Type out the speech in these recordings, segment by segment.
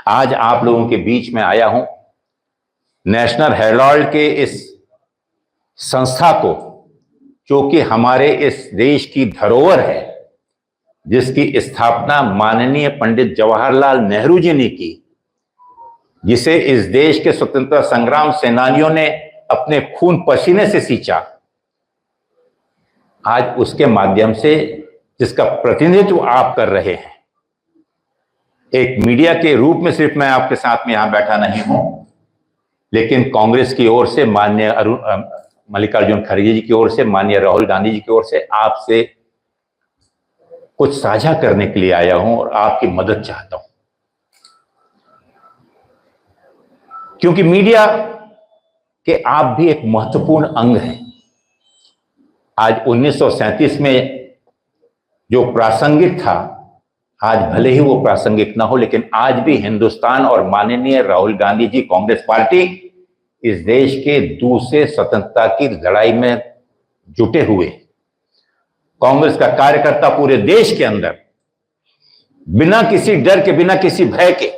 आज आप लोगों के बीच में आया हूं नेशनल हेराल्ड के इस संस्था को, जो कि हमारे इस देश की धरोहर है, जिसकी स्थापना माननीय पंडित जवाहरलाल नेहरू जी ने की, जिसे इस देश के स्वतंत्रता संग्राम सेनानियों ने अपने खून पसीने से सींचा। आज उसके माध्यम से जिसका प्रतिनिधित्व आप कर रहे हैं, एक मीडिया के रूप में सिर्फ मैं आपके साथ में यहां बैठा नहीं हूं, लेकिन कांग्रेस की ओर से माननीय मल्लिकार्जुन खड़गे जी की ओर से, माननीय राहुल गांधी जी की ओर से आपसे कुछ साझा करने के लिए आया हूं और आपकी मदद चाहता हूं। क्योंकि मीडिया के आप भी एक महत्वपूर्ण अंग हैं। आज 1937 में जो प्रासंगिक था, आज भले ही वो प्रासंगिक ना हो, लेकिन आज भी हिंदुस्तान और माननीय राहुल गांधी जी, कांग्रेस पार्टी इस देश के दूसरे स्वतंत्रता की लड़ाई में जुटे हुए। कांग्रेस का कार्यकर्ता पूरे देश के अंदर बिना किसी डर के, बिना किसी भय के,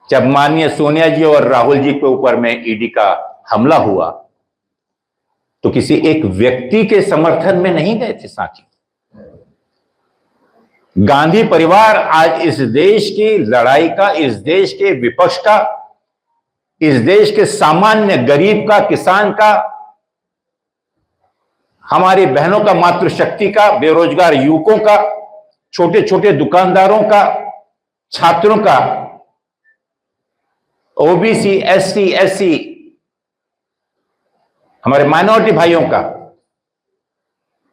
जब माननीय सोनिया जी और राहुल जी के ऊपर में ईडी का हमला हुआ, तो किसी एक व्यक्ति के समर्थन में नहीं गए थे साथी। गांधी परिवार आज इस देश की लड़ाई का, इस देश के विपक्ष का, इस देश के सामान्य गरीब का, किसान का, हमारी बहनों का, मातृशक्ति का, बेरोजगार युवकों का, छोटे छोटे दुकानदारों का, छात्रों का, ओबीसी, एससी, एससी, हमारे माइनॉरिटी भाइयों का,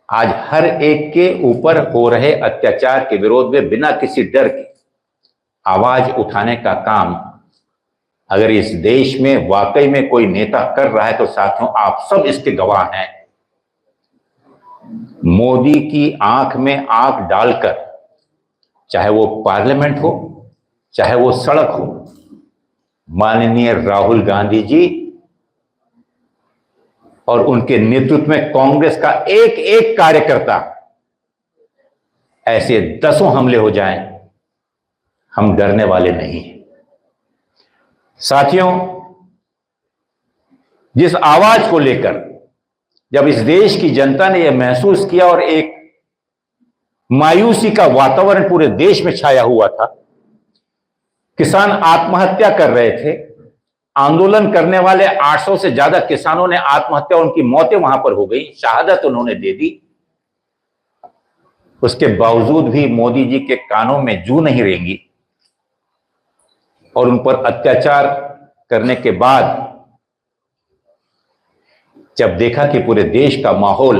आज हर एक के ऊपर हो रहे अत्याचार के विरोध में बिना किसी डर के आवाज उठाने का काम अगर इस देश में वाकई में कोई नेता कर रहा है, तो साथियों आप सब इसके गवाह हैं। मोदी की आंख में आंख डालकर, चाहे वो पार्लियामेंट हो, चाहे वो सड़क हो, माननीय राहुल गांधी जी और उनके नेतृत्व में कांग्रेस का एक एक कार्यकर्ता, ऐसे दसों हमले हो जाएं, हम डरने वाले नहीं। साथियों, जिस आवाज को लेकर जब इस देश की जनता ने यह महसूस किया और एक मायूसी का वातावरण पूरे देश में छाया हुआ था, किसान आत्महत्या कर रहे थे, आंदोलन करने वाले 800 से ज्यादा किसानों ने आत्महत्या, उनकी मौतें वहां पर हो गई, शहादत उन्होंने दे दी। उसके बावजूद भी मोदी जी के कानों में जू नहीं रेंगी और उन पर अत्याचार करने के बाद जब देखा कि पूरे देश का माहौल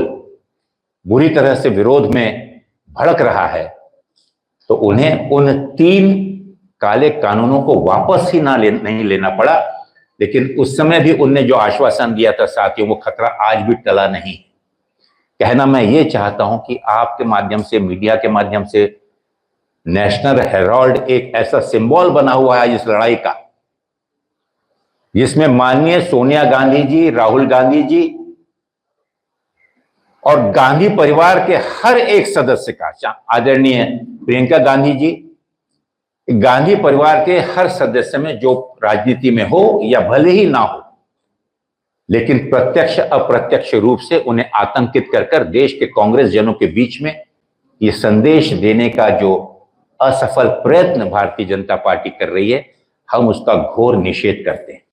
बुरी तरह से विरोध में भड़क रहा है, तो उन्हें उन 3 काले कानूनों को वापस ही नहीं लेना पड़ा। लेकिन उस समय भी उनने जो आश्वासन दिया था साथियों, वो खतरा आज भी टला नहीं। कहना मैं ये चाहता हूं कि आपके माध्यम से, मीडिया के माध्यम से, नेशनल हेराल्ड एक ऐसा सिंबल बना हुआ है इस लड़ाई का, जिसमें माननीय सोनिया गांधी जी, राहुल गांधी जी और गांधी परिवार के हर एक सदस्य का, आदरणीय प्रियंका गांधी जी, गांधी परिवार के हर सदस्य में, जो राजनीति में हो या भले ही ना हो, लेकिन प्रत्यक्ष अप्रत्यक्ष रूप से उन्हें आतंकित कर देश के कांग्रेस जनों के बीच में ये संदेश देने का जो असफल प्रयत्न भारतीय जनता पार्टी कर रही है, हम उसका घोर निषेध करते हैं।